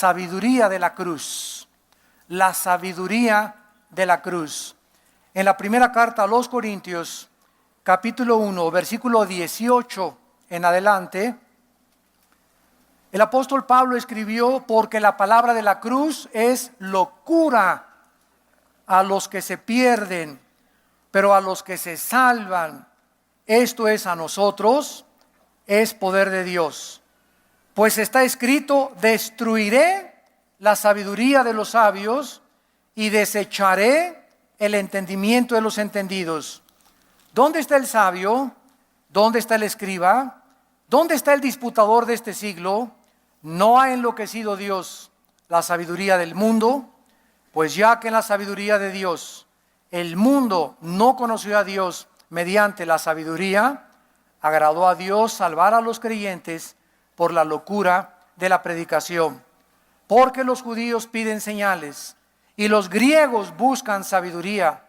sabiduría de la cruz. La sabiduría de la cruz. En la primera carta a los Corintios, capítulo 1, versículo 18 en adelante, el apóstol Pablo escribió: porque la palabra de la cruz es locura a los que se pierden, pero a los que se salvan, esto es a nosotros, es poder de Dios. Pues está escrito: destruiré la sabiduría de los sabios y desecharé el entendimiento de los entendidos. ¿Dónde está el sabio? ¿Dónde está el escriba? ¿Dónde está el disputador de este siglo? ¿No ha enloquecido Dios la sabiduría del mundo? Pues ya que en la sabiduría de Dios el mundo no conoció a Dios mediante la sabiduría, agradó a Dios salvar a los creyentes por la locura de la predicación. Porque los judíos piden señales y los griegos buscan sabiduría,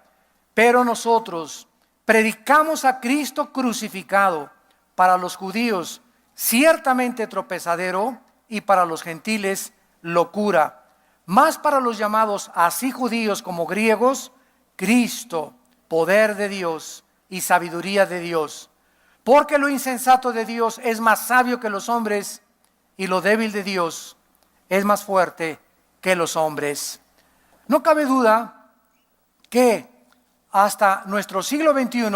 pero nosotros predicamos a Cristo crucificado, para los judíos ciertamente tropezadero y para los gentiles locura, mas para los llamados así judíos como griegos, Cristo, poder de Dios y sabiduría de Dios. Porque lo insensato de Dios es más sabio que los hombres, y lo débil de Dios es más fuerte que los hombres. No cabe duda que hasta nuestro siglo XXI,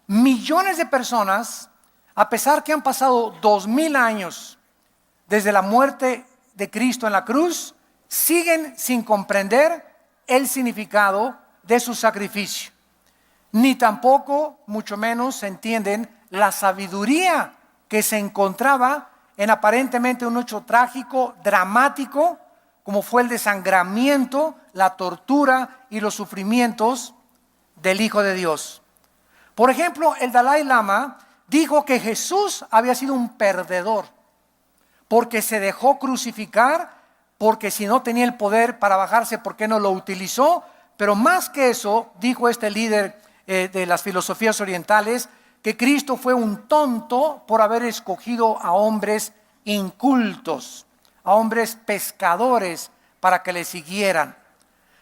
millones de personas, a pesar que han pasado 2000 años desde la muerte de Cristo en la cruz, siguen sin comprender el significado de su sacrificio. Ni tampoco, mucho menos, entienden la sabiduría que se encontraba en aparentemente un hecho trágico, dramático, como fue el desangramiento, la tortura y los sufrimientos del Hijo de Dios. Por ejemplo, el Dalai Lama dijo que Jesús había sido un perdedor porque se dejó crucificar, porque si no tenía el poder para bajarse, ¿por qué no lo utilizó? Pero más que eso, dijo este líder de las filosofías orientales, que Cristo fue un tonto por haber escogido a hombres incultos, a hombres pescadores, para que le siguieran.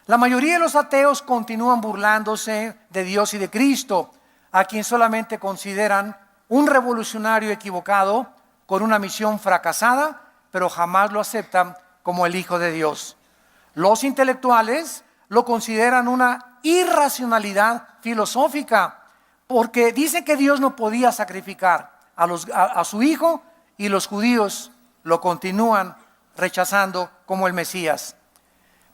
La mayoría de los ateos continúan burlándose de Dios y de Cristo, a quien solamente consideran un revolucionario equivocado con una misión fracasada, pero jamás lo aceptan como el Hijo de Dios. Los intelectuales lo consideran una irracionalidad filosófica, porque dicen que Dios no podía sacrificar a su Hijo, y los judíos lo continúan rechazando como el Mesías.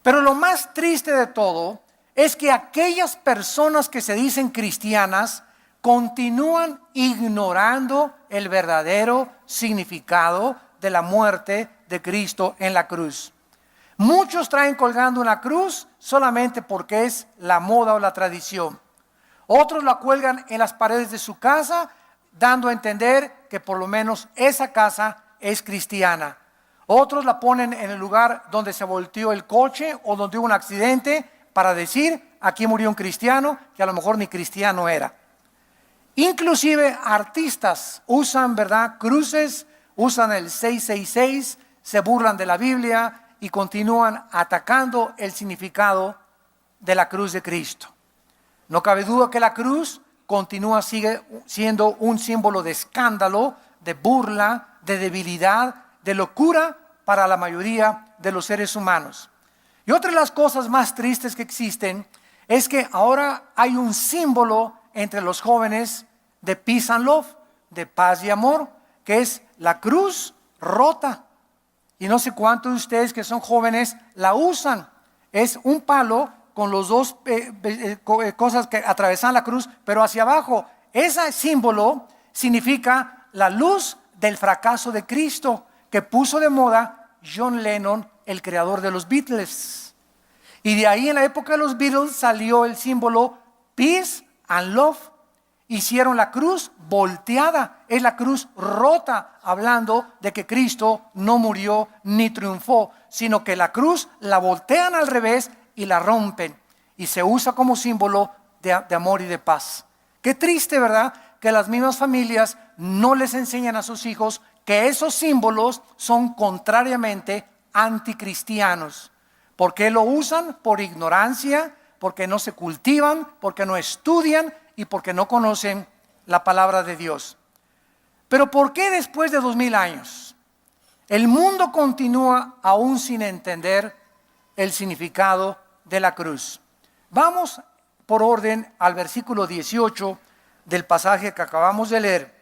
Pero lo más triste de todo es que aquellas personas que se dicen cristianas continúan ignorando el verdadero significado de la muerte de Cristo en la cruz. Muchos traen colgando una cruz solamente porque es la moda o la tradición. Otros la cuelgan en las paredes de su casa, dando a entender que por lo menos esa casa es cristiana. Otros la ponen en el lugar donde se volteó el coche o donde hubo un accidente, para decir: aquí murió un cristiano, que a lo mejor ni cristiano era. Inclusive artistas usan, ¿verdad?, cruces, usan el 666, se burlan de la Biblia y continúan atacando el significado de la cruz de Cristo. No cabe duda que la cruz sigue siendo un símbolo de escándalo, de burla, de debilidad, de locura para la mayoría de los seres humanos. Y otra de las cosas más tristes que existen es que ahora hay un símbolo entre los jóvenes de peace and love, de paz y amor, que es la cruz rota. Y no sé cuántos de ustedes que son jóvenes la usan. Es un palo con los dos cosas que atravesan la cruz, pero hacia abajo. Ese símbolo significa la luz del fracaso de Cristo, que puso de moda John Lennon, el creador de los Beatles. Y de ahí, en la época de los Beatles, salió el símbolo Peace and Love. Hicieron la cruz volteada, es la cruz rota, hablando de que Cristo no murió ni triunfó, sino que la cruz la voltean al revés y la rompen, y se usa como símbolo de amor y de paz. Qué triste, ¿verdad?, que las mismas familias no les enseñan a sus hijos que esos símbolos son contrariamente anticristianos. ¿Por qué lo usan? Por ignorancia, porque no se cultivan, porque no estudian y porque no conocen la palabra de Dios. Pero ¿por qué después de 2000 años el mundo continúa aún sin entender el significado de la cruz? Vamos por orden al versículo 18 del pasaje que acabamos de leer.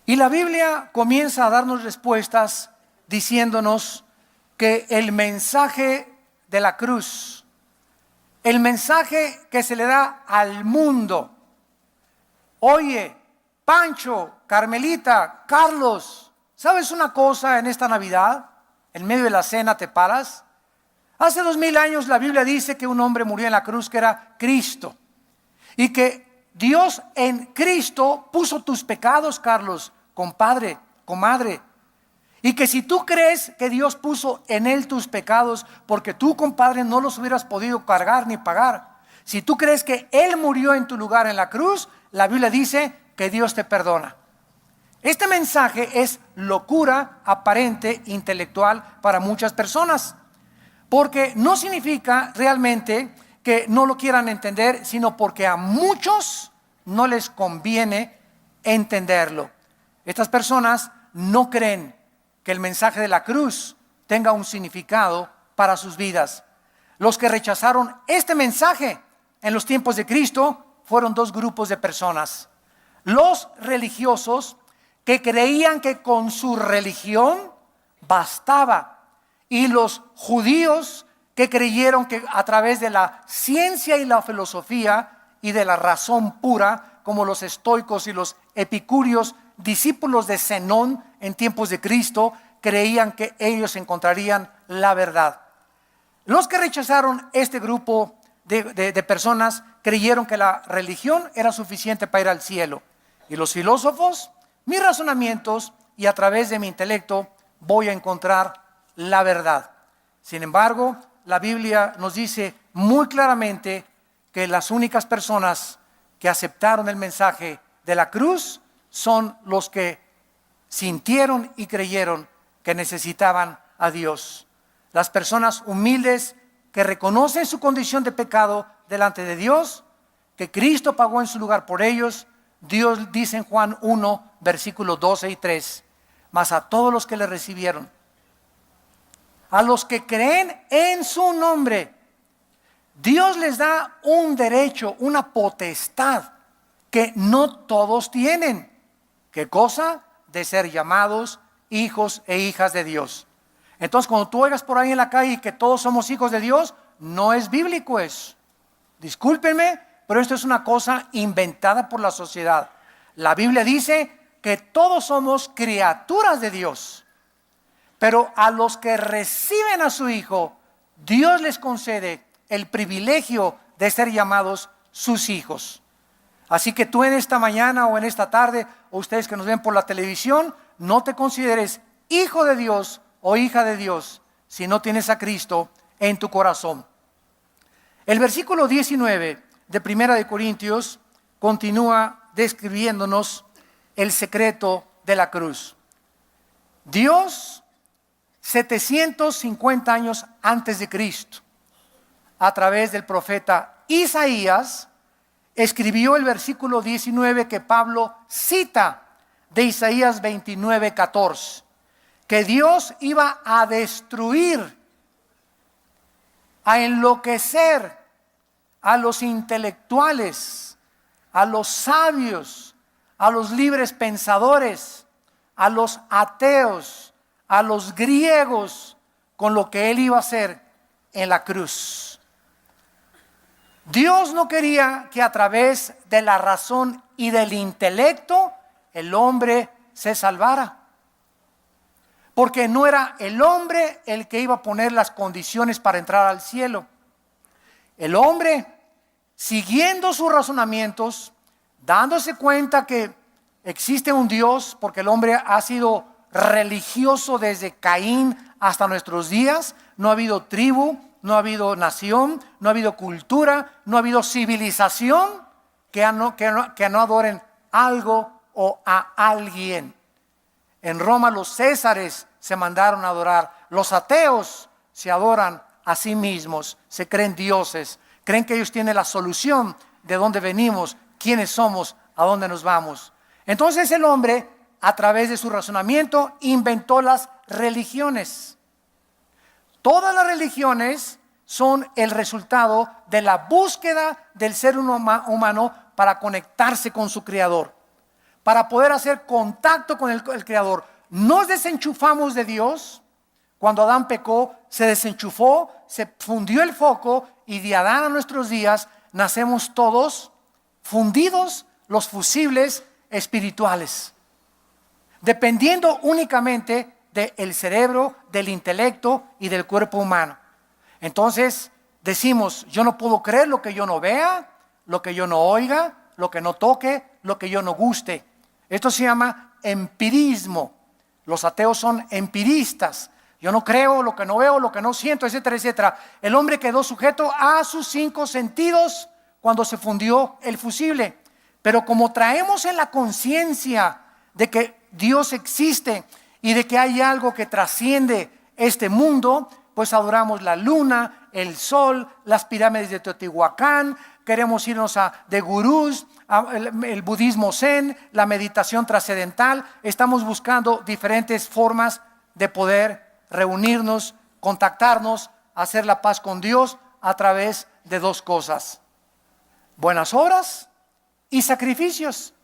Y la Biblia comienza a darnos respuestas diciéndonos que el mensaje de la cruz, el mensaje que se le da al mundo, oye, Pancho, Carmelita, Carlos, ¿sabes una cosa en esta Navidad? En medio de la cena te paras. Hace 2000 años la Biblia dice que un hombre murió en la cruz que era Cristo. Y que Dios en Cristo puso tus pecados, Carlos, compadre, comadre. Y que si tú crees que Dios puso en él tus pecados porque tú, compadre, no los hubieras podido cargar ni pagar. Si tú crees que él murió en tu lugar en la cruz, la Biblia dice que Dios te perdona. Este mensaje es locura aparente intelectual para muchas personas, porque no significa realmente que no lo quieran entender, sino porque a muchos no les conviene entenderlo. Estas personas no creen que el mensaje de la cruz tenga un significado para sus vidas. Los que rechazaron este mensaje en los tiempos de Cristo fueron dos grupos de personas. Los religiosos, que creían que con su religión bastaba, y los judíos, que creyeron que a través de la ciencia y la filosofía y de la razón pura, como los estoicos y los epicúreos, discípulos de Zenón en tiempos de Cristo, creían que ellos encontrarían la verdad. Los que rechazaron este grupo de personas creyeron que la religión era suficiente para ir al cielo. Y los filósofos, mis razonamientos y a través de mi intelecto voy a encontrar la verdad. Sin embargo, la Biblia nos dice muy claramente que las únicas personas que aceptaron el mensaje de la cruz son los que sintieron y creyeron que necesitaban a Dios. Las personas humildes que reconocen su condición de pecado delante de Dios, que Cristo pagó en su lugar por ellos. Dios dice en Juan 1, versículos 12 y 3, mas a todos los que le recibieron, a los que creen en su nombre, Dios les da un derecho, una potestad que no todos tienen. ¿Qué cosa? De ser llamados hijos e hijas de Dios. Entonces, cuando tú oigas por ahí en la calle que todos somos hijos de Dios, no es bíblico eso. Discúlpenme, pero esto es una cosa inventada por la sociedad. La Biblia dice que todos somos criaturas de Dios, pero a los que reciben a su Hijo, Dios les concede el privilegio de ser llamados sus hijos. Así que tú en esta mañana o en esta tarde, o ustedes que nos ven por la televisión, no te consideres hijo de Dios o hija de Dios si no tienes a Cristo en tu corazón. El versículo 19 de Primera de Corintios continúa describiéndonos el secreto de la cruz. Dios, 750 años antes de Cristo, a través del profeta Isaías, escribió el versículo 19 que Pablo cita de Isaías 29, 14, que Dios iba a destruir, a enloquecer a los intelectuales, a los sabios, a los libres pensadores, a los ateos, a los griegos, con lo que él iba a hacer en la cruz. Dios no quería que a través de la razón y del intelecto el hombre se salvara, porque no era el hombre el que iba a poner las condiciones para entrar al cielo. El hombre, siguiendo sus razonamientos, dándose cuenta que existe un Dios, porque el hombre ha sido religioso desde Caín hasta nuestros días. No ha habido tribu, no ha habido nación, no ha habido cultura, no ha habido civilización que no adoren algo o a alguien. En Roma los césares se mandaron a adorar. Los ateos se adoran a sí mismos, se creen dioses, creen que ellos tienen la solución de dónde venimos, quiénes somos, a dónde nos vamos. Entonces el hombre, a través de su razonamiento, inventó las religiones. Todas las religiones son el resultado de la búsqueda del ser humano para conectarse con su Creador, para poder hacer contacto con el Creador. Nos desenchufamos de Dios. Cuando Adán pecó, se desenchufó, se fundió el foco, y de Adán a nuestros días nacemos todos fundidos los fusibles espirituales, dependiendo únicamente del cerebro, del intelecto y del cuerpo humano. Entonces decimos, yo no puedo creer lo que yo no vea, lo que yo no oiga, lo que no toque, lo que yo no guste. Esto se llama empirismo. Los ateos son empiristas. Yo no creo lo que no veo, lo que no siento, etcétera, etcétera. El hombre quedó sujeto a sus 5 sentidos cuando se fundió el fusible. Pero como traemos en la conciencia de que Dios existe y de que hay algo que trasciende este mundo, pues adoramos la luna, el sol, las pirámides de Teotihuacán, queremos irnos de gurús, el budismo zen, la meditación trascendental. Estamos buscando diferentes formas de poder reunirnos, contactarnos, hacer la paz con Dios a través de 2 cosas: buenas obras y sacrificios.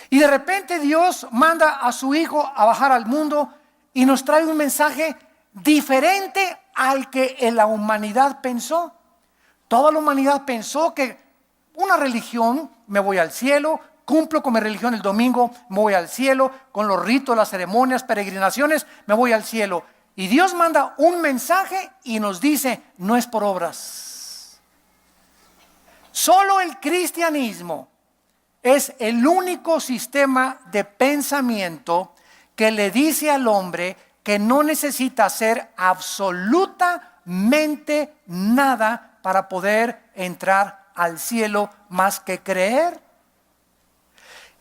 Y de repente Dios manda a su Hijo a bajar al mundo y nos trae un mensaje diferente al que la humanidad pensó. Toda la humanidad pensó que una religión, me voy al cielo, cumplo con mi religión el domingo, me voy al cielo, con los ritos, las ceremonias, peregrinaciones, me voy al cielo. Y Dios manda un mensaje y nos dice, no es por obras. Solo el cristianismo es el único sistema de pensamiento que le dice al hombre que no necesita hacer absolutamente nada para poder entrar al cielo más que creer.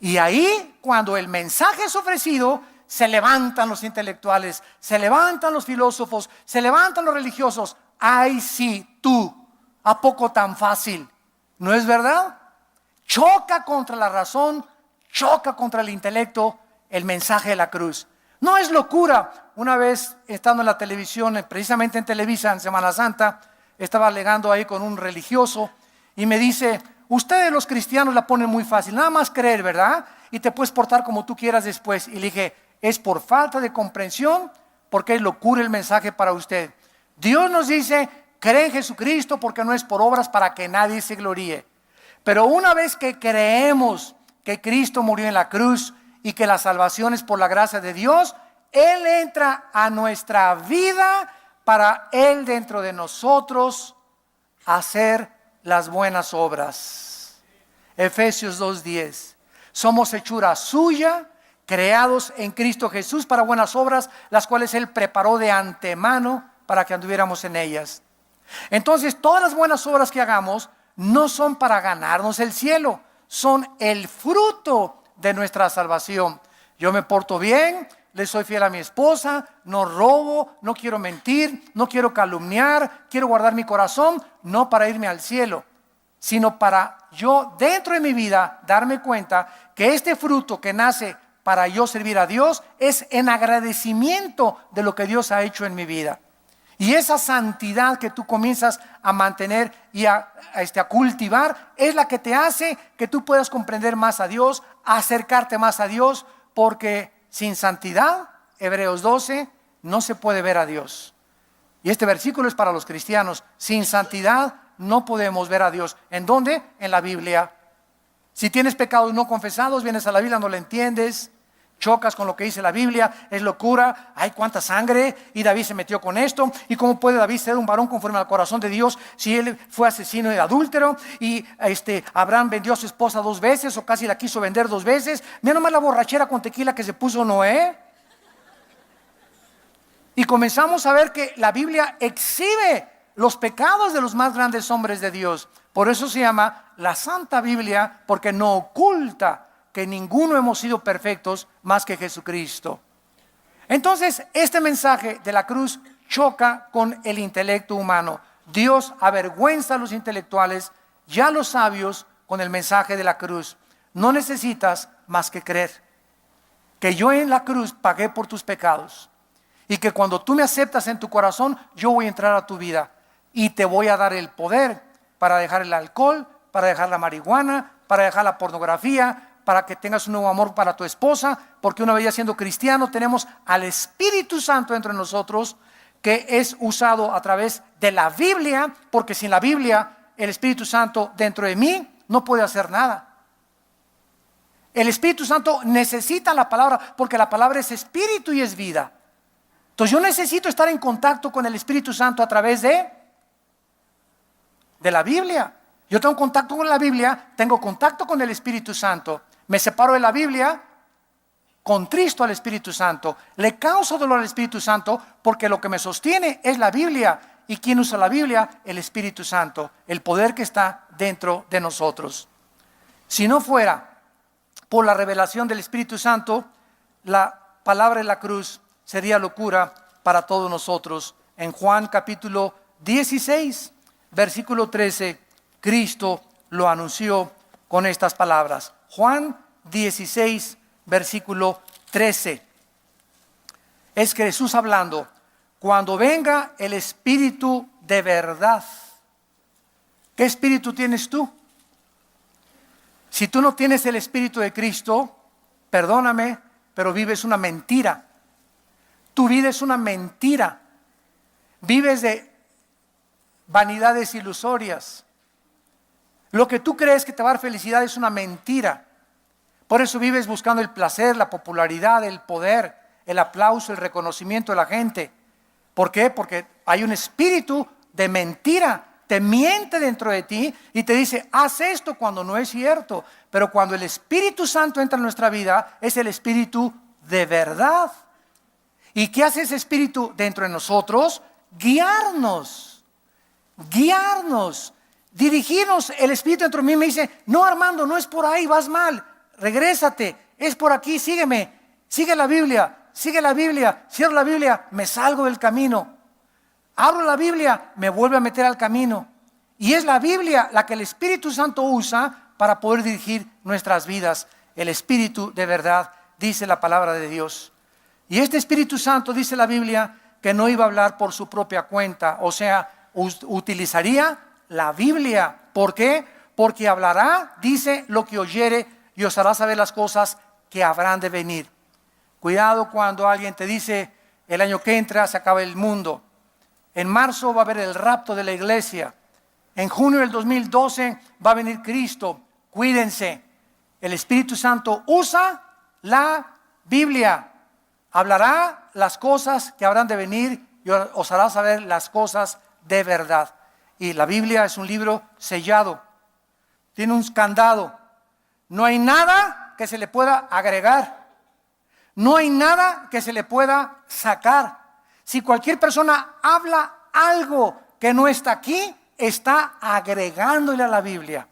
Y ahí, cuando el mensaje es ofrecido, se levantan los intelectuales, se levantan los filósofos, se levantan los religiosos. Ay, sí, tú, ¿a poco tan fácil? ¿No es verdad? Choca contra la razón, choca contra el intelecto el mensaje de la cruz. No es locura. Una vez estando en la televisión, precisamente en Televisa, en Semana Santa, estaba alegando ahí con un religioso y me dice, ustedes los cristianos la ponen muy fácil, nada más creer, ¿verdad? Y te puedes portar como tú quieras después. Y le dije, es por falta de comprensión, porque es locura el mensaje para usted. Dios nos dice, cree en Jesucristo porque no es por obras para que nadie se gloríe. Pero una vez que creemos que Cristo murió en la cruz y que la salvación es por la gracia de Dios, Él entra a nuestra vida para Él dentro de nosotros hacer las buenas obras. Efesios 2:10. Somos hechura suya, creados en Cristo Jesús para buenas obras, las cuales Él preparó de antemano para que anduviéramos en ellas. Entonces, todas las buenas obras que hagamos no son para ganarnos el cielo, son el fruto de nuestra salvación. Yo me porto bien, le soy fiel a mi esposa, no robo, no quiero mentir, no quiero calumniar, quiero guardar mi corazón, no para irme al cielo, sino para yo dentro de mi vida darme cuenta que este fruto que nace para yo servir a Dios es en agradecimiento de lo que Dios ha hecho en mi vida. Y esa santidad que tú comienzas a mantener y a cultivar es la que te hace que tú puedas comprender más a Dios, acercarte más a Dios, porque sin santidad, Hebreos 12, no se puede ver a Dios. Y este versículo es para los cristianos. Sin santidad no podemos ver a Dios. ¿En dónde? En la Biblia. Si tienes pecados no confesados, vienes a la Biblia, no lo entiendes, chocas con lo que dice la Biblia, es locura, ay cuánta sangre, y David se metió con esto, y cómo puede David ser un varón conforme al corazón de Dios si él fue asesino y adúltero, y Abraham vendió a su esposa 2 veces, o casi la quiso vender 2 veces, mira nomás la borrachera con tequila que se puso Noé. Y comenzamos a ver que la Biblia exhibe los pecados de los más grandes hombres de Dios. Por eso se llama la Santa Biblia, porque no oculta que ninguno hemos sido perfectos más que Jesucristo. Entonces, este mensaje de la cruz choca con el intelecto humano. Dios avergüenza a los intelectuales y a los sabios con el mensaje de la cruz. No necesitas más que creer que yo en la cruz pagué por tus pecados y que cuando tú me aceptas en tu corazón, yo voy a entrar a tu vida y te voy a dar el poder para dejar el alcohol, para dejar la marihuana, para dejar la pornografía, para que tengas un nuevo amor para tu esposa, porque una vez ya siendo cristiano tenemos al Espíritu Santo dentro de nosotros, que es usado a través de la Biblia, porque sin la Biblia el Espíritu Santo dentro de mí no puede hacer nada. El Espíritu Santo necesita la palabra, porque la palabra es espíritu y es vida. Entonces yo necesito estar en contacto con el Espíritu Santo a través de la Biblia. Yo tengo contacto con la Biblia, tengo contacto con el Espíritu Santo. Me separo de la Biblia, contristo al Espíritu Santo, le causo dolor al Espíritu Santo, porque lo que me sostiene es la Biblia. ¿Y quién usa la Biblia? El Espíritu Santo, el poder que está dentro de nosotros. Si no fuera por la revelación del Espíritu Santo, la palabra de la cruz sería locura para todos nosotros. En Juan capítulo 16, versículo 13, Cristo lo anunció con estas palabras. Juan 16, versículo 13. Es Jesús hablando: cuando venga el Espíritu de verdad. ¿Qué espíritu tienes tú? Si tú no tienes el Espíritu de Cristo, perdóname, pero vives una mentira. Tu vida es una mentira. Vives de vanidades ilusorias. Lo que tú crees que te va a dar felicidad es una mentira. Por eso vives buscando el placer, la popularidad, el poder, el aplauso, el reconocimiento de la gente. ¿Por qué? Porque hay un espíritu de mentira. Te miente dentro de ti y te dice: haz esto, cuando no es cierto. Pero cuando el Espíritu Santo entra en nuestra vida, es el Espíritu de verdad. ¿Y qué hace ese Espíritu dentro de nosotros? Guiarnos, dirigirnos. El Espíritu dentro de mí me dice: no, Armando, no es por ahí, vas mal, regrésate, es por aquí, sígueme, sigue la Biblia, cierro la Biblia, me salgo del camino. Abro la Biblia, me vuelve a meter al camino. Y es la Biblia la que el Espíritu Santo usa para poder dirigir nuestras vidas. El Espíritu de verdad, dice la palabra de Dios. Y este Espíritu Santo, dice la Biblia, que no iba a hablar por su propia cuenta. O sea, utilizaría la Biblia. ¿Por qué? Porque hablará, dice, lo que oyere, y os hará saber las cosas que habrán de venir. Cuidado cuando alguien te dice: el año que entra se acaba el mundo. En marzo va a haber el rapto de la iglesia. En junio del 2012 va a venir Cristo. Cuídense. El Espíritu Santo usa la Biblia. Hablará las cosas que habrán de venir y os hará saber las cosas de verdad. Y la Biblia es un libro sellado. Tiene un candado. No hay nada que se le pueda agregar. No hay nada que se le pueda sacar. Si cualquier persona habla algo que no está aquí, está agregándole a la Biblia.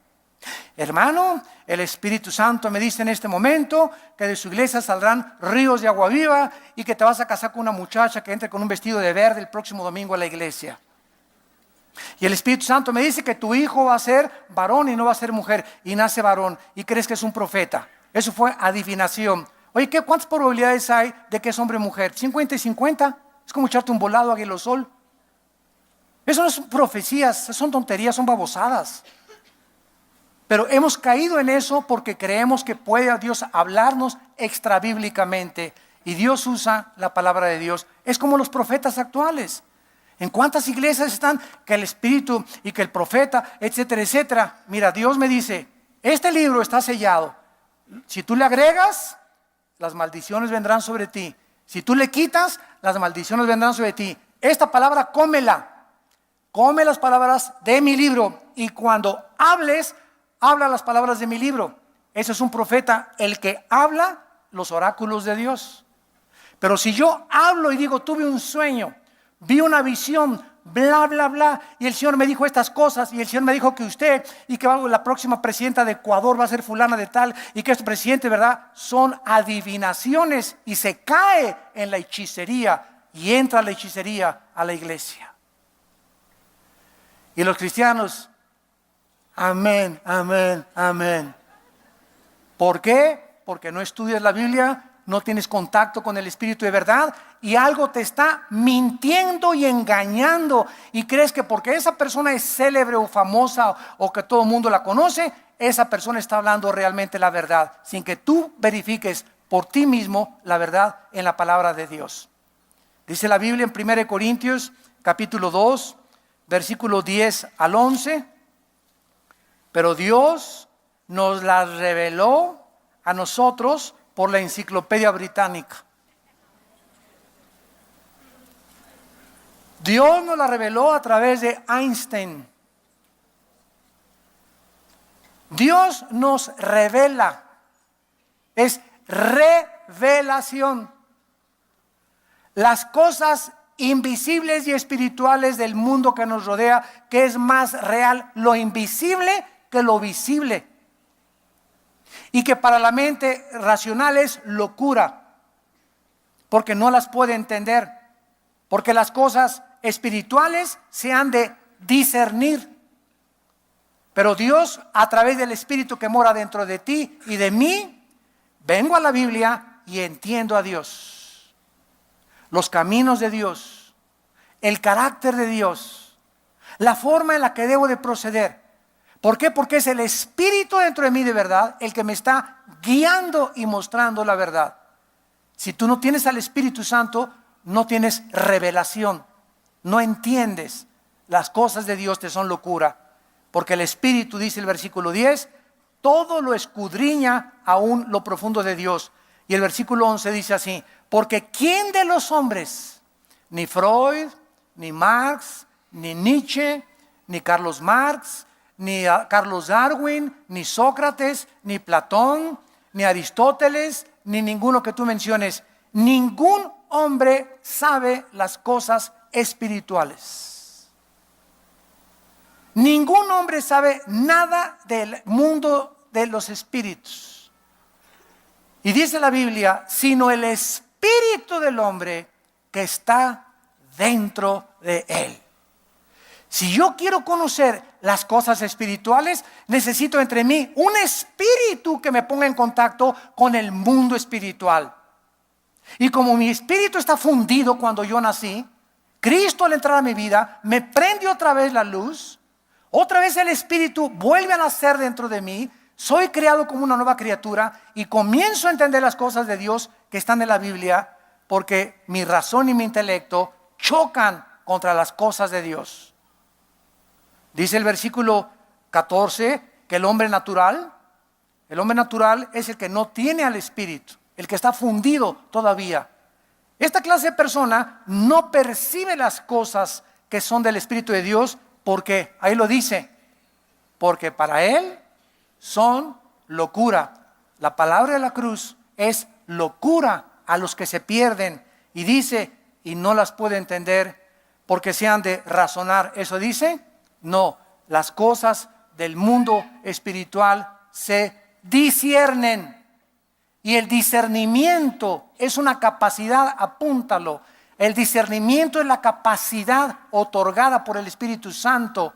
Hermano, el Espíritu Santo me dice en este momento que de su iglesia saldrán ríos de agua viva y que te vas a casar con una muchacha que entre con un vestido de verde el próximo domingo a la iglesia. Y el Espíritu Santo me dice que tu hijo va a ser varón y no va a ser mujer, y nace varón y crees que es un profeta. Eso fue adivinación. Oye, ¿cuántas probabilidades hay de que es hombre o mujer? 50 y 50. Es como echarte un volado a aguilosol. Eso no son profecías, son tonterías, son babosadas. Pero hemos caído en eso porque creemos que puede Dios hablarnos extrabíblicamente. Y Dios usa la palabra de Dios. Es como los profetas actuales. ¿En cuántas iglesias están que el Espíritu y que el profeta, etcétera, etcétera? Mira, Dios me dice: este libro está sellado. Si tú le agregas, las maldiciones vendrán sobre ti. Si tú le quitas, las maldiciones vendrán sobre ti. Esta palabra cómela. Come las palabras de mi libro. Y cuando hables, habla las palabras de mi libro. Ese es un profeta, el que habla los oráculos de Dios. Pero si yo hablo y digo: tuve un sueño, vi una visión, bla, bla, bla, y el Señor me dijo estas cosas, y el Señor me dijo que usted, y que la próxima presidenta de Ecuador va a ser fulana de tal, y que este presidente, ¿verdad? Son adivinaciones, y se cae en la hechicería, y entra la hechicería a la iglesia. Y los cristianos, amén, amén, amén. ¿Por qué? Porque no estudias la Biblia, no tienes contacto con el Espíritu de verdad y algo te está mintiendo y engañando, y crees que porque esa persona es célebre o famosa o que todo el mundo la conoce, esa persona está hablando realmente la verdad, sin que tú verifiques por ti mismo la verdad en la palabra de Dios. Dice la Biblia en 1 Corintios capítulo 2, versículo 10 al 11, pero Dios nos la reveló a nosotros por la Enciclopedia Británica. Dios nos la reveló a través de Einstein. Dios nos revela, es revelación. Las cosas invisibles y espirituales del mundo que nos rodea, que es más real lo invisible que lo visible, y que para la mente racional es locura, porque no las puede entender, porque las cosas espirituales se han de discernir. Pero Dios, a través del Espíritu que mora dentro de ti y de mí, vengo a la Biblia y entiendo a Dios, los caminos de Dios, el carácter de Dios, la forma en la que debo de proceder. ¿Por qué? Porque es el Espíritu dentro de mí de verdad el que me está guiando y mostrando la verdad. Si tú no tienes al Espíritu Santo, no tienes revelación, no entiendes. Las cosas de Dios te son locura, porque el Espíritu, dice el versículo 10, todo lo escudriña aún lo profundo de Dios. Y el versículo 11 dice así: porque ¿quién de los hombres, ni Freud, ni Marx, ni Nietzsche, ni Carlos Marx, ni Carlos Darwin, ni Sócrates, ni Platón, ni Aristóteles, ni ninguno que tú menciones, ningún hombre sabe las cosas espirituales? Ningún hombre sabe nada del mundo de los espíritus. Y dice la Biblia, sino el espíritu del hombre que está dentro de él. Si yo quiero conocer las cosas espirituales, necesito entre mí un espíritu que me ponga en contacto con el mundo espiritual. Y como mi espíritu está fundido cuando yo nací, Cristo al entrar a mi vida me prende otra vez la luz, otra vez el espíritu vuelve a nacer dentro de mí, soy creado como una nueva criatura y comienzo a entender las cosas de Dios que están en la Biblia, porque mi razón y mi intelecto chocan contra las cosas de Dios. Dice el versículo 14 que el hombre natural es el que no tiene al Espíritu, el que está fundido todavía. Esta clase de persona no percibe las cosas que son del Espíritu de Dios, porque, ahí lo dice, porque para él son locura. La palabra de la cruz es locura a los que se pierden, y dice, y no las puede entender porque se han de razonar. ¿Eso dice? No, las cosas del mundo espiritual se disciernen. Y el discernimiento es una capacidad, apúntalo. El discernimiento es la capacidad otorgada por el Espíritu Santo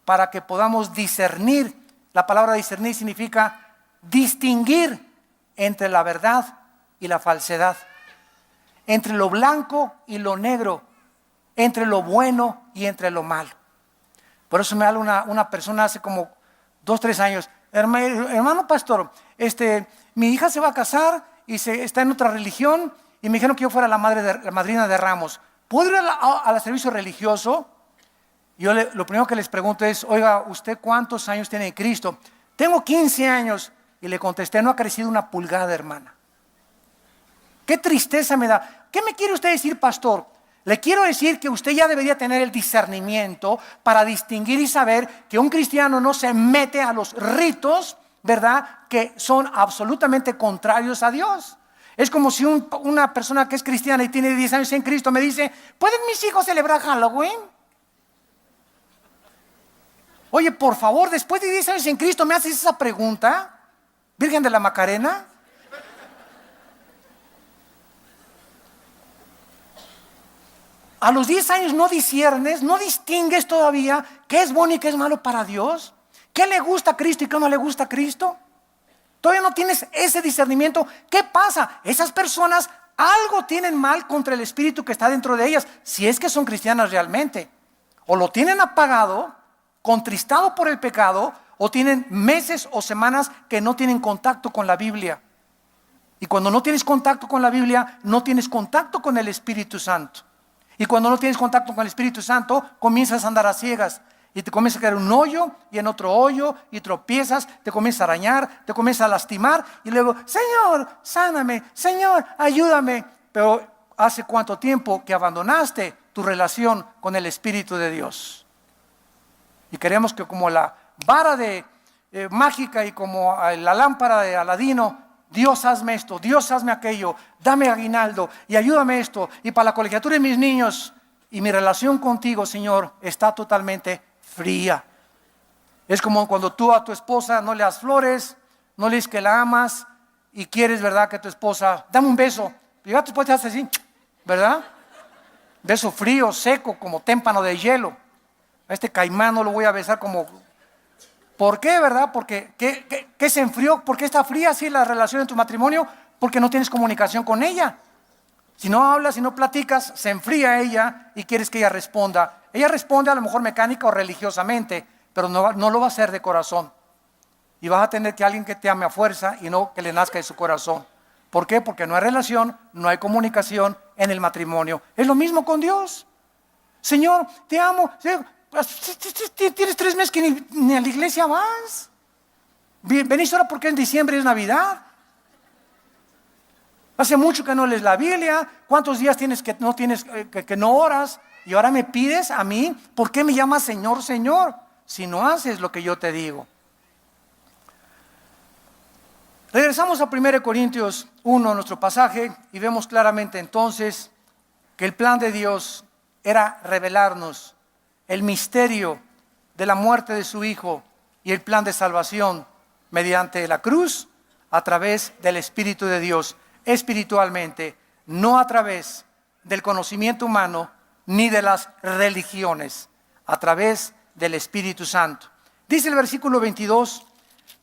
para que podamos discernir. La palabra discernir significa distinguir entre la verdad y la falsedad, entre lo blanco y lo negro, entre lo bueno y entre lo malo. Por eso me habla una persona hace como 2-3 años, hermano pastor, mi hija se va a casar y está en otra religión, y me dijeron que yo fuera la madrina de ramos. ¿Puedo ir al servicio religioso? Yo lo primero que les pregunto es, oiga, ¿usted cuántos años tiene en Cristo? Tengo 15 años. Y le contesté, no ha crecido una pulgada, hermana. Qué tristeza me da. ¿Qué me quiere usted decir, pastor? Le quiero decir que usted ya debería tener el discernimiento para distinguir y saber que un cristiano no se mete a los ritos, ¿verdad?, que son absolutamente contrarios a Dios. Es como si una persona que es cristiana y tiene 10 años en Cristo me dice, ¿pueden mis hijos celebrar Halloween? Oye, por favor, después de 10 años en Cristo, ¿me haces esa pregunta? Virgen de la Macarena. A los 10 años no disciernes, no distingues todavía qué es bueno y qué es malo para Dios, qué le gusta a Cristo y qué no le gusta a Cristo. Todavía no tienes ese discernimiento. ¿Qué pasa? Esas personas algo tienen mal contra el espíritu que está dentro de ellas, si es que son cristianas realmente. O lo tienen apagado, contristado por el pecado, o tienen meses o semanas que no tienen contacto con la Biblia. Y cuando no tienes contacto con la Biblia, no tienes contacto con el Espíritu Santo. Y cuando no tienes contacto con el Espíritu Santo, comienzas a andar a ciegas. Y te comienza a caer un hoyo, y en otro hoyo, y tropiezas, te comienza a arañar, te comienza a lastimar, y luego, Señor, sáname, Señor, ayúdame. Pero ¿hace cuánto tiempo que abandonaste tu relación con el Espíritu de Dios? Y queremos que como la vara de mágica y como la lámpara de Aladino, Dios hazme esto, Dios hazme aquello, dame aguinaldo y ayúdame esto, y para la colegiatura de mis niños. Y mi relación contigo, Señor, está totalmente fría. Es como cuando tú a tu esposa no le das flores, no le dices que la amas y quieres, ¿verdad?, que tu esposa, dame un beso. Y ya tu esposa te hace así, ¿verdad? Beso frío, seco, como témpano de hielo. A este caimán no lo voy a besar como... ¿Por qué, verdad? Porque ¿qué se enfrió? ¿Por qué está fría así la relación en tu matrimonio? Porque no tienes comunicación con ella. Si no hablas, si no platicas, se enfría ella y quieres que ella responda. Ella responde a lo mejor mecánica o religiosamente, pero no lo va a hacer de corazón. Y vas a tener que alguien que te ame a fuerza y no que le nazca de su corazón. ¿Por qué? Porque no hay relación, no hay comunicación en el matrimonio. Es lo mismo con Dios. Señor, te amo. Tienes 3 meses que ni a la iglesia vas. Venís ahora porque en diciembre es Navidad. Hace mucho que no lees la Biblia. ¿Cuántos días tienes que no oras? Y ahora me pides a mí, ¿por qué me llamas Señor, Señor? Si no haces lo que yo te digo. Regresamos a 1 Corintios 1, nuestro pasaje, y vemos claramente entonces que el plan de Dios era revelarnos el misterio de la muerte de su Hijo y el plan de salvación mediante la cruz a través del Espíritu de Dios, espiritualmente, no a través del conocimiento humano ni de las religiones, a través del Espíritu Santo. Dice el versículo 22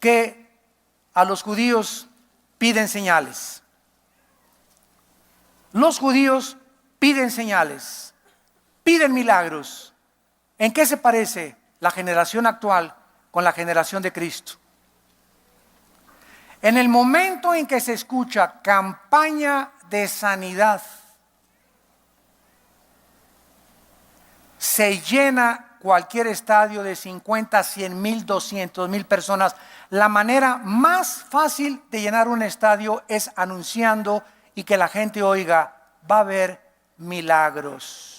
que a los judíos piden señales. Los judíos piden señales, piden milagros. ¿En qué se parece la generación actual con la generación de Cristo? En el momento en que se escucha campaña de sanidad, se llena cualquier estadio de 50, 100 mil, 200 mil personas. La manera más fácil de llenar un estadio es anunciando y que la gente oiga, va a haber milagros.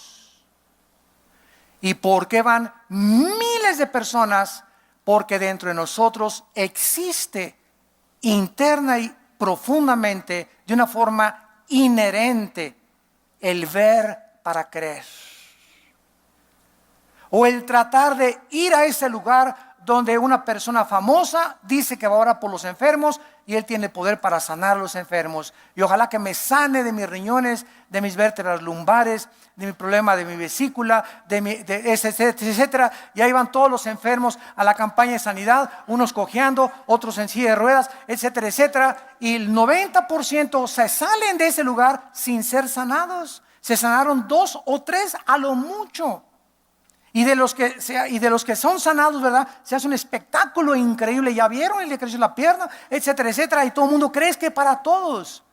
¿Y por qué van miles de personas? Porque dentro de nosotros existe interna y profundamente, de una forma inherente, el ver para creer. O el tratar de ir a ese lugar donde una persona famosa dice que va a orar por los enfermos y él tiene poder para sanar a los enfermos. Y ojalá que me sane de mis riñones, de mis vértebras lumbares, de mi problema de mi vesícula, etcétera. Y ahí van todos los enfermos a la campaña de sanidad, unos cojeando, otros en silla de ruedas, etcétera, etcétera. Y el 90% se salen de ese lugar sin ser sanados. Se sanaron 2 o 3 a lo mucho. Y de los que son sanados, ¿verdad? Se hace un espectáculo increíble. Ya vieron, y le creció la pierna, etcétera, etcétera. Y todo el mundo cree que para todos.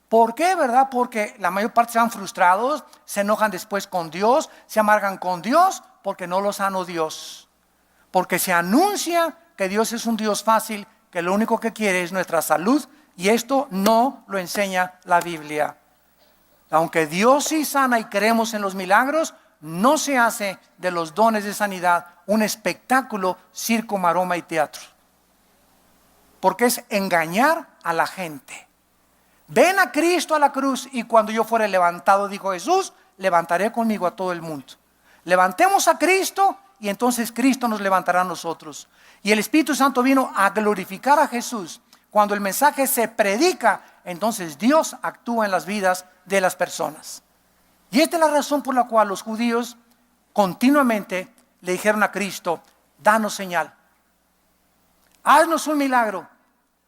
¿Por qué, verdad? Porque la mayor parte se van frustrados, se enojan después con Dios, se amargan con Dios porque no los sanó Dios. Porque se anuncia que Dios es un Dios fácil, que lo único que quiere es nuestra salud. Y esto no lo enseña la Biblia. Aunque Dios sí sana y creemos en los milagros, no se hace de los dones de sanidad un espectáculo, circo, maroma y teatro. Porque es engañar a la gente. Ven a Cristo a la cruz y cuando yo fuere levantado, dijo Jesús, levantaré conmigo a todo el mundo. Levantemos a Cristo y entonces Cristo nos levantará a nosotros. Y el Espíritu Santo vino a glorificar a Jesús. Cuando el mensaje se predica, entonces Dios actúa en las vidas de las personas. Y esta es la razón por la cual los judíos continuamente le dijeron a Cristo: danos señal, haznos un milagro.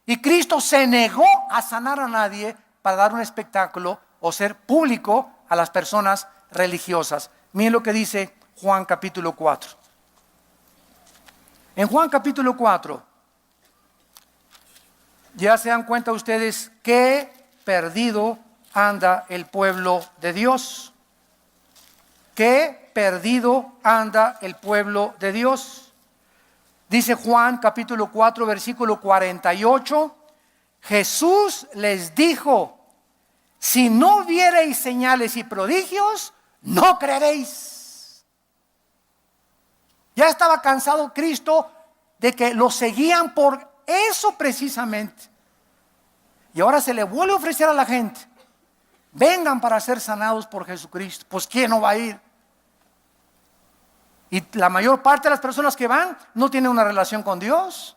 Y Cristo se negó a sanar a nadie para dar un espectáculo o ser público a las personas religiosas. Miren lo que dice Juan capítulo 4. En Juan capítulo 4, ya se dan cuenta ustedes que perdido anda el pueblo de Dios. Que perdido anda el pueblo de Dios. Dice Juan capítulo 4 versículo 48, Jesús les dijo: si no viereis señales y prodigios, no creeréis. Ya estaba cansado Cristo de que lo seguían por eso precisamente. Y ahora se le vuelve a ofrecer a la gente: vengan para ser sanados por Jesucristo. Pues ¿quién no va a ir? Y la mayor parte de las personas que van no tienen una relación con Dios,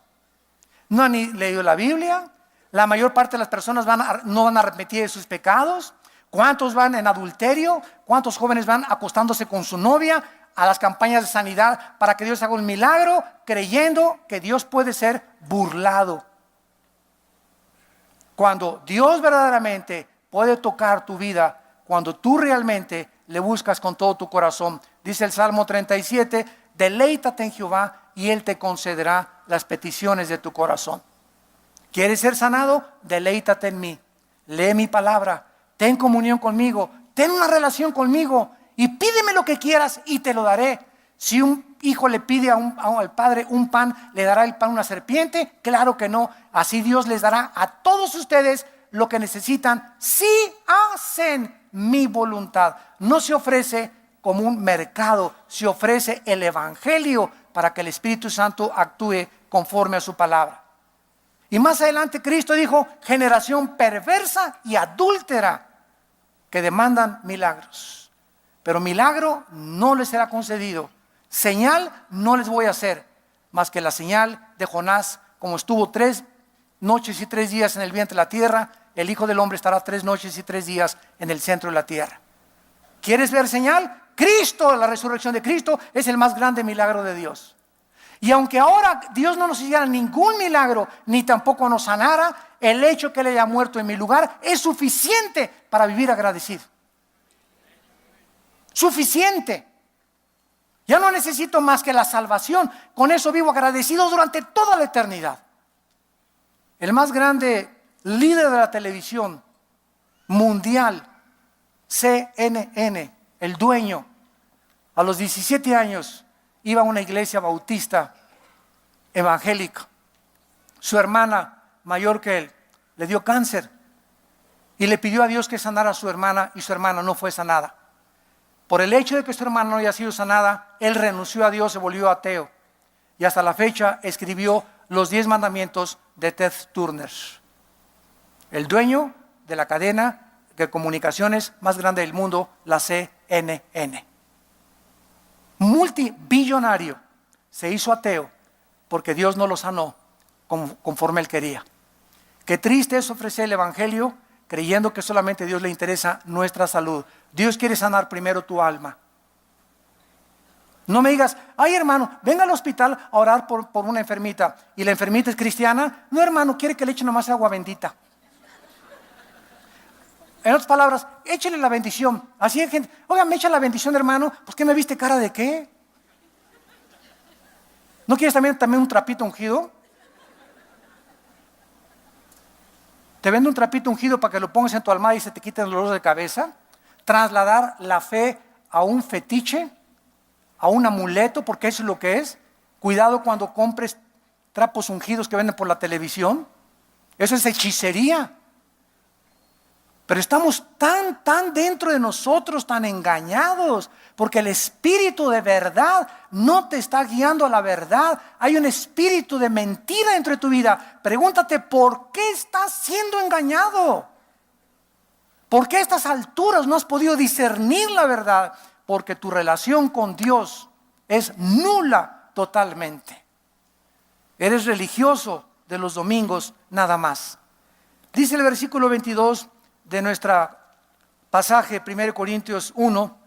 no han ni leído la Biblia. La mayor parte de las personas no van a arrepentir de sus pecados. ¿Cuántos van en adulterio? ¿Cuántos jóvenes van acostándose con su novia a las campañas de sanidad para que Dios haga un milagro, creyendo que Dios puede ser burlado? Cuando Dios verdaderamente puede tocar tu vida, cuando tú realmente le buscas con todo tu corazón. Dice el Salmo 37, deleítate en Jehová y Él te concederá las peticiones de tu corazón. ¿Quieres ser sanado? Deleítate en mí. Lee mi palabra. Ten comunión conmigo. Ten una relación conmigo. Y pídeme lo que quieras y te lo daré. Si un hijo le pide al padre un pan, ¿le dará el pan a una serpiente? Claro que no. Así Dios les dará a todos ustedes lo que necesitan si hacen mi voluntad. No se ofrece como un mercado, se ofrece el evangelio para que el Espíritu Santo actúe conforme a su palabra. Y más adelante Cristo dijo: generación perversa y adúltera que demandan milagros, pero milagro no les será concedido. Señal no les voy a hacer, más que la señal de Jonás. Como estuvo 3 noches y 3 días en el vientre de la tierra, el Hijo del Hombre estará 3 noches y 3 días en el centro de la tierra. ¿Quieres ver señal? Cristo, la resurrección de Cristo, es el más grande milagro de Dios. Y aunque ahora Dios no nos hiciera ningún milagro, ni tampoco nos sanara, el hecho que Él haya muerto en mi lugar es suficiente para vivir agradecido. Suficiente. Ya no necesito más que la salvación. Con eso vivo agradecido durante toda la eternidad. El más grande líder de la televisión mundial, CNN, el dueño, a los 17 años iba a una iglesia bautista evangélica. Su hermana, mayor que él, le dio cáncer y le pidió a Dios que sanara a su hermana, y su hermana no fue sanada. Por el hecho de que su hermana no haya sido sanada, él renunció a Dios, se volvió ateo, y hasta la fecha escribió los 10 mandamientos de Ted Turner, el dueño de la cadena de comunicaciones más grande del mundo, la CNN. Multibillonario, se hizo ateo porque Dios no lo sanó conforme él quería. Qué triste es ofrecer el evangelio creyendo que solamente a Dios le interesa nuestra salud. Dios quiere sanar primero tu alma. No me digas: ay hermano, venga al hospital a orar por una enfermita, y la enfermita es cristiana. No hermano, quiere que le eche nomás agua bendita. En otras palabras, échale la bendición. Así hay gente: oiga, me echa la bendición hermano. Pues ¿qué me viste cara de qué? ¿No quieres también un trapito ungido? Te vendo un trapito ungido para que lo pongas en tu almohada y se te quiten los dolores de cabeza. Trasladar la fe a un fetiche, a un amuleto, porque eso es lo que es. Cuidado cuando compres trapos ungidos que venden por la televisión. Eso es hechicería. Pero estamos tan dentro de nosotros, tan engañados, porque el espíritu de verdad no te está guiando a la verdad. Hay un espíritu de mentira dentro de tu vida. Pregúntate: ¿por qué estás siendo engañado? ¿Por qué a estas alturas no has podido discernir la verdad? Porque tu relación con Dios es nula totalmente. Eres religioso de los domingos nada más. Dice el versículo 22 de nuestra pasaje, 1 Corintios 1,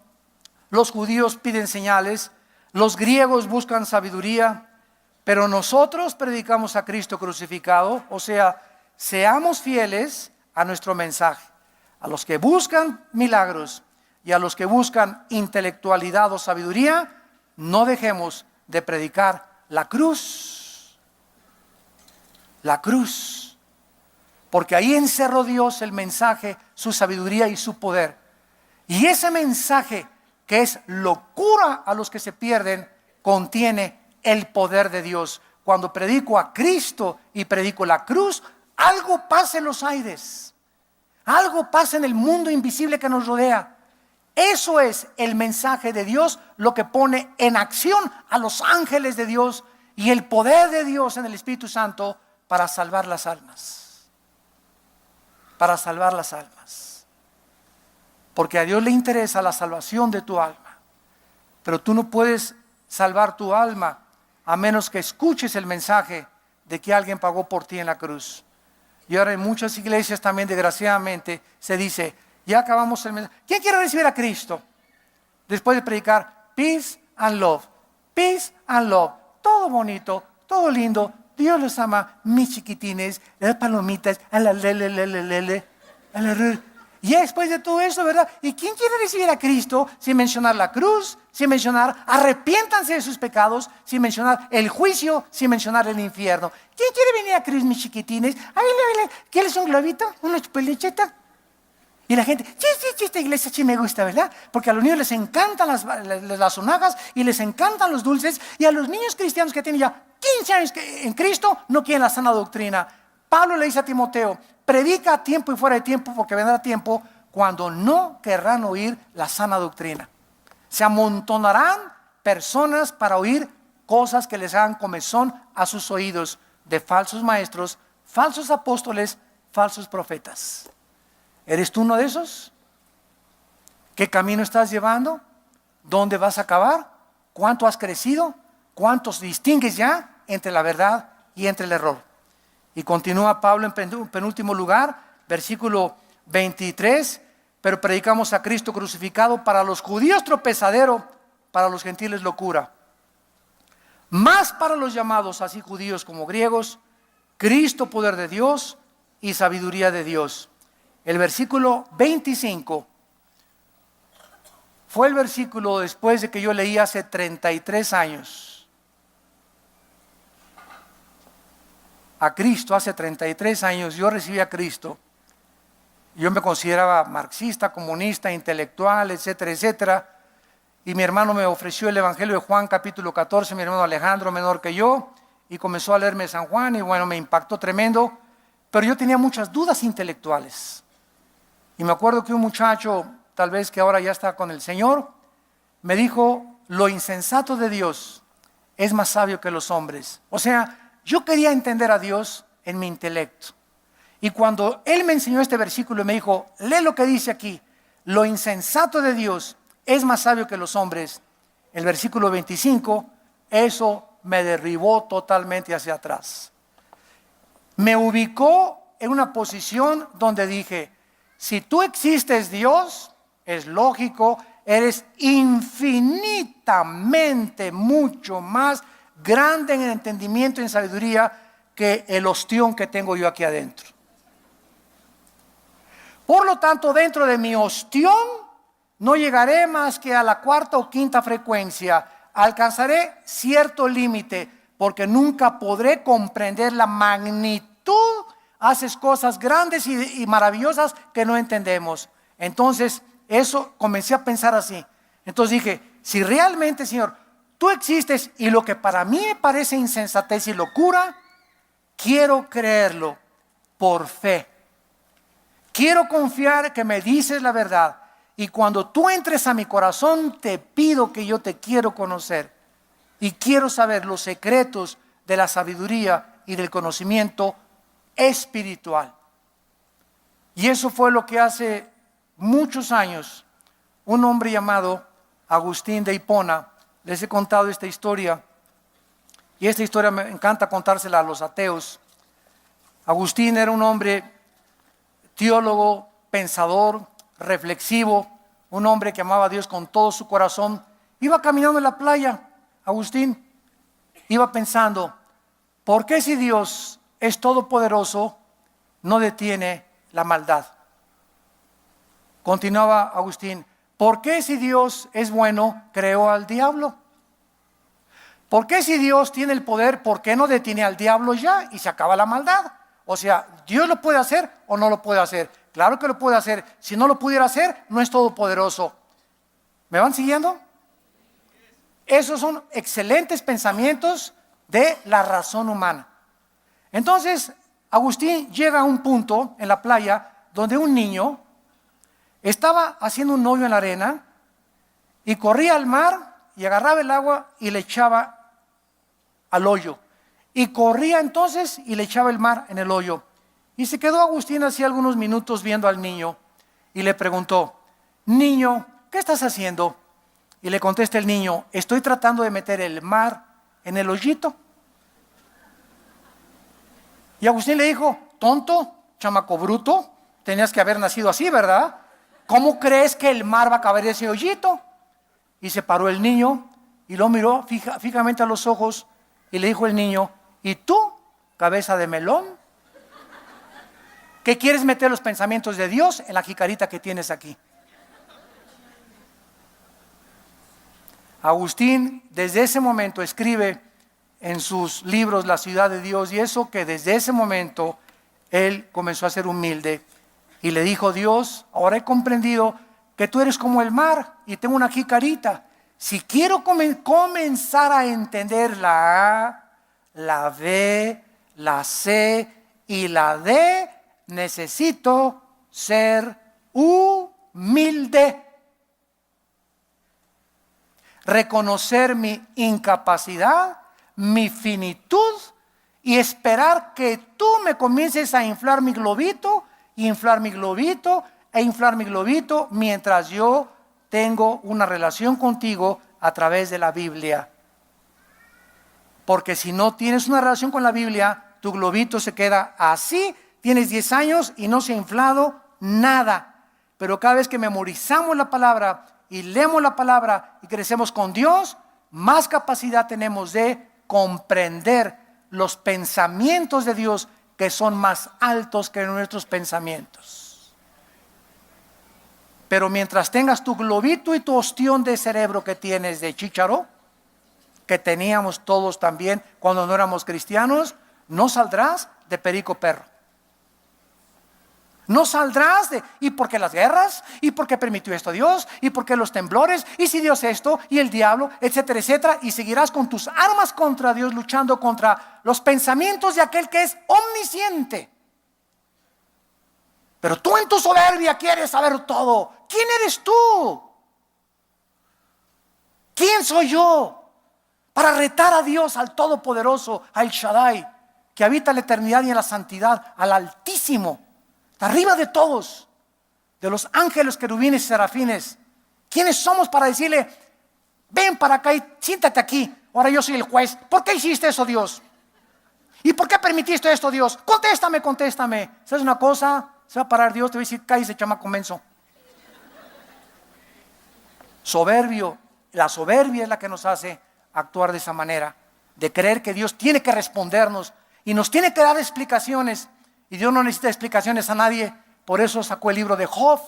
los judíos piden señales, los griegos buscan sabiduría, pero nosotros predicamos a Cristo crucificado. O sea, seamos fieles a nuestro mensaje. A los que buscan milagros y a los que buscan intelectualidad o sabiduría, no dejemos de predicar la cruz. La cruz. Porque ahí encerró Dios el mensaje, su sabiduría y su poder. Y ese mensaje, que es locura a los que se pierden, contiene el poder de Dios. Cuando predico a Cristo y predico la cruz, algo pasa en los aires. Algo pasa en el mundo invisible que nos rodea. Eso es el mensaje de Dios, lo que pone en acción a los ángeles de Dios y el poder de Dios en el Espíritu Santo para salvar las almas. Para salvar las almas. Porque a Dios le interesa la salvación de tu alma. Pero tú no puedes salvar tu alma a menos que escuches el mensaje de que alguien pagó por ti en la cruz. Y ahora en muchas iglesias también, desgraciadamente, se dice: ya acabamos el mensaje. ¿Quién quiere recibir a Cristo? Después de predicar peace and love, peace and love, todo bonito, todo lindo, Dios los ama, mis chiquitines, las palomitas, a la lele, a la. Y después de todo eso, ¿verdad? ¿Y quién quiere recibir a Cristo sin mencionar la cruz, sin mencionar arrepiéntanse de sus pecados, sin mencionar el juicio, sin mencionar el infierno? ¿Quién quiere venir a Cristo, mis chiquitines? ¿Quieres un globito? ¿Una chupelicheta? Y la gente, sí, esta iglesia sí me gusta, ¿verdad? Porque a los niños les encantan las sonajas y les encantan los dulces. Y a los niños cristianos que tienen ya 15 años en Cristo no quieren la sana doctrina. Pablo le dice a Timoteo: predica a tiempo y fuera de tiempo, porque vendrá tiempo cuando no querrán oír la sana doctrina. Se amontonarán personas para oír cosas que les hagan comezón a sus oídos, de falsos maestros, falsos apóstoles, falsos profetas. ¿Eres tú uno de esos? ¿Qué camino estás llevando? ¿Dónde vas a acabar? ¿Cuánto has crecido? ¿Cuántos distingues ya entre la verdad y entre el error? Y continúa Pablo en penúltimo lugar, versículo 23, pero predicamos a Cristo crucificado, para los judíos tropezadero, para los gentiles locura. Más para los llamados, así judíos como griegos, Cristo poder de Dios y sabiduría de Dios. El versículo 25 fue el versículo después de que yo leí hace 33 años. A Cristo, hace 33 años yo recibí a Cristo. Yo me consideraba marxista, comunista, intelectual, etcétera, etcétera. Y mi hermano me ofreció el Evangelio de Juan capítulo 14, mi hermano Alejandro, menor que yo, y comenzó a leerme San Juan y bueno, me impactó tremendo. Pero yo tenía muchas dudas intelectuales. Y me acuerdo que un muchacho, tal vez que ahora ya está con el Señor, me dijo: lo insensato de Dios es más sabio que los hombres. O sea, yo quería entender a Dios en mi intelecto. Y cuando él me enseñó este versículo y me dijo: lee lo que dice aquí, lo insensato de Dios es más sabio que los hombres, el versículo 25, eso me derribó totalmente hacia atrás. Me ubicó en una posición donde dije: si tú existes, Dios, es lógico, eres infinitamente mucho más grande en el entendimiento y en sabiduría que el ostión que tengo yo aquí adentro. Por lo tanto, dentro de mi ostión no llegaré más que a la cuarta o quinta frecuencia. Alcanzaré cierto límite, porque nunca podré comprender la magnitud. Haces cosas grandes y maravillosas que no entendemos. Entonces, eso comencé a pensar así. Entonces dije: si realmente, Señor, tú existes y lo que para mí me parece insensatez y locura, quiero creerlo por fe. Quiero confiar que me dices la verdad. Y cuando tú entres a mi corazón, te pido que yo te quiero conocer. Y quiero saber los secretos de la sabiduría y del conocimiento espiritual. Y eso fue lo que hace muchos años un hombre llamado Agustín de Hipona les he contado esta historia, y esta historia me encanta contársela a los ateos. Agustín era un hombre teólogo, pensador, reflexivo, un hombre que amaba a Dios con todo su corazón. Iba caminando en la playa, Agustín, iba pensando, ¿por qué si Dios es todopoderoso, no detiene la maldad? Continuaba Agustín, ¿por qué si Dios es bueno, creó al diablo? ¿Por qué si Dios tiene el poder, por qué no detiene al diablo ya y se acaba la maldad? O sea, ¿Dios lo puede hacer o no lo puede hacer? Claro que lo puede hacer. Si no lo pudiera hacer, no es todopoderoso. ¿Me van siguiendo? Esos son excelentes pensamientos de la razón humana. Entonces, Agustín llega a un punto en la playa donde un niño estaba haciendo un hoyo en la arena y corría al mar y agarraba el agua y le echaba al hoyo. Y corría entonces y le echaba el mar en el hoyo. Y se quedó Agustín así algunos minutos viendo al niño y le preguntó, niño, ¿qué estás haciendo? Y le contesta el niño, estoy tratando de meter el mar en el hoyito. Y Agustín le dijo, tonto, chamaco bruto, tenías que haber nacido así, ¿verdad? ¿Cómo crees que el mar va a caber en ese hoyito? Y se paró el niño y lo miró fijamente a los ojos y le dijo el niño, ¿y tú, cabeza de melón? ¿Qué quieres meter los pensamientos de Dios en la jicarita que tienes aquí? Agustín desde ese momento escribe en sus libros La ciudad de Dios, y eso que desde ese momento él comenzó a ser humilde y le dijo, Dios, ahora he comprendido que tú eres como el mar y tengo una jicarita. Si quiero comenzar a entender la A, la B, la C y la D, necesito ser humilde. Reconocer mi incapacidad, mi finitud y esperar que tú me comiences a inflar mi globito, inflar mi globito e inflar mi globito mientras yo tengo una relación contigo a través de la Biblia. Porque si no tienes una relación con la Biblia, tu globito se queda así, tienes 10 años y no se ha inflado nada. Pero cada vez que memorizamos la palabra y leemos la palabra y crecemos con Dios, más capacidad tenemos de comprender los pensamientos de Dios que son más altos que nuestros pensamientos. Pero mientras tengas tu globito y tu ostión de cerebro que tienes de chícharo, que teníamos todos también cuando no éramos cristianos, no saldrás de perico perro. No saldrás de, ¿y por qué las guerras? ¿Y por qué permitió esto Dios? ¿Y por qué los temblores? ¿Y si Dios esto? ¿Y el diablo? Etcétera, etcétera. Y seguirás con tus armas contra Dios, luchando contra los pensamientos de aquel que es omnisciente. Pero tú en tu soberbia quieres saber todo. ¿Quién eres tú? ¿Quién soy yo para retar a Dios, al Todopoderoso, al Shaddai, que habita en la eternidad y en la santidad, al Altísimo, arriba de todos, de los ángeles, querubines y serafines? ¿Quiénes somos para decirle, ven para acá y siéntate aquí, ahora yo soy el juez? ¿Por qué hiciste eso, Dios? ¿Y por qué permitiste esto, Dios? Contéstame, contéstame. ¿Sabes una cosa? Se va a parar Dios, te va a decir, cállese, chamaco menso. Soberbio. La soberbia es la que nos hace actuar de esa manera, de creer que Dios tiene que respondernos y nos tiene que dar explicaciones. Y Dios no necesita explicaciones a nadie. Por eso sacó el libro de Job.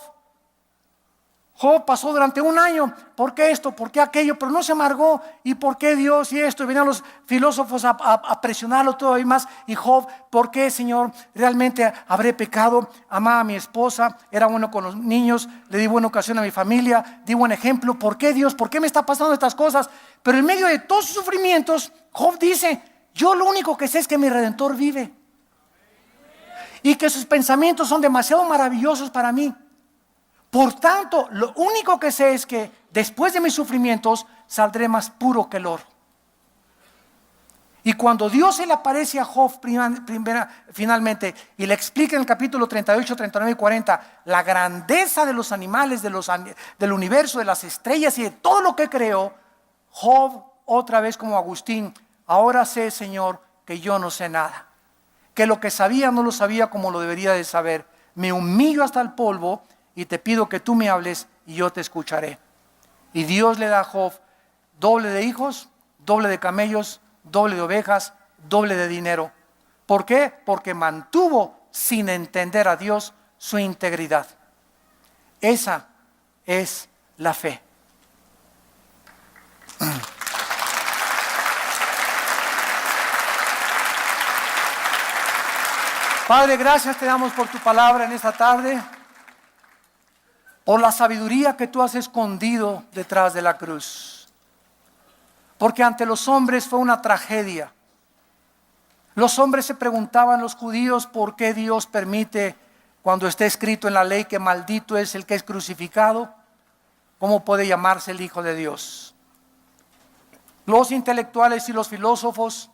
Job pasó durante un año, ¿por qué esto? ¿Por qué aquello? Pero no se amargó. ¿Y por qué Dios y esto? Y venían los filósofos a presionarlo todo y más. Y Job, ¿por qué, Señor? ¿Realmente habré pecado? Amaba a mi esposa, era bueno con los niños, le di buena ocasión a mi familia, di buen ejemplo. ¿Por qué, Dios? ¿Por qué me está pasando estas cosas? Pero en medio de todos sus sufrimientos, Job dice, yo lo único que sé es que mi Redentor vive. Y que sus pensamientos son demasiado maravillosos para mí. Por tanto, lo único que sé es que después de mis sufrimientos saldré más puro que el oro. Y cuando Dios se le aparece a Job finalmente y le explica en el capítulo 38, 39 y 40 la grandeza de los animales, del universo, de las estrellas y de todo lo que creó, Job, otra vez como Agustín: ahora sé, Señor, que yo no sé nada, que lo que sabía no lo sabía como lo debería de saber. Me humillo hasta el polvo y te pido que tú me hables y yo te escucharé. Y Dios le da a Job doble de hijos, doble de camellos, doble de ovejas, doble de dinero. ¿Por qué? Porque mantuvo, sin entender a Dios, su integridad. Esa es la fe. Padre, gracias te damos por tu palabra en esta tarde, por la sabiduría que tú has escondido detrás de la cruz. Porque ante los hombres fue una tragedia. Los hombres se preguntaban, los judíos, ¿por qué Dios permite, cuando está escrito en la ley que maldito es el que es crucificado? ¿Cómo puede llamarse el Hijo de Dios? Los intelectuales y los filósofos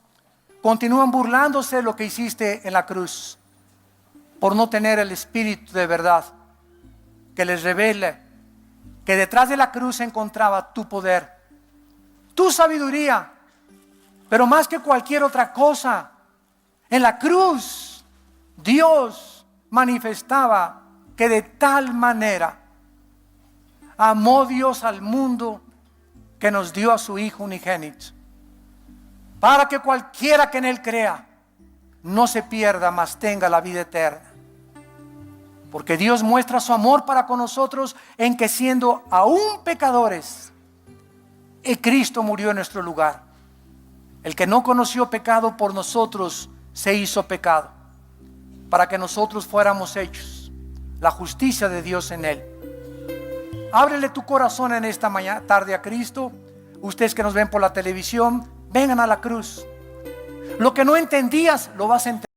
continúan burlándose de lo que hiciste en la cruz, por no tener el espíritu de verdad que les revele que detrás de la cruz se encontraba tu poder, tu sabiduría, pero más que cualquier otra cosa, en la cruz Dios manifestaba que de tal manera amó Dios al mundo que nos dio a su Hijo unigénito, para que cualquiera que en Él crea no se pierda, mas tenga la vida eterna. Porque Dios muestra su amor para con nosotros en que, siendo aún pecadores, Cristo murió en nuestro lugar. El que no conoció pecado por nosotros se hizo pecado, para que nosotros fuéramos hechos la justicia de Dios en Él. Ábrele tu corazón en esta tarde a Cristo. Ustedes que nos ven por la televisión, vengan a la cruz. Lo que no entendías, lo vas a entender.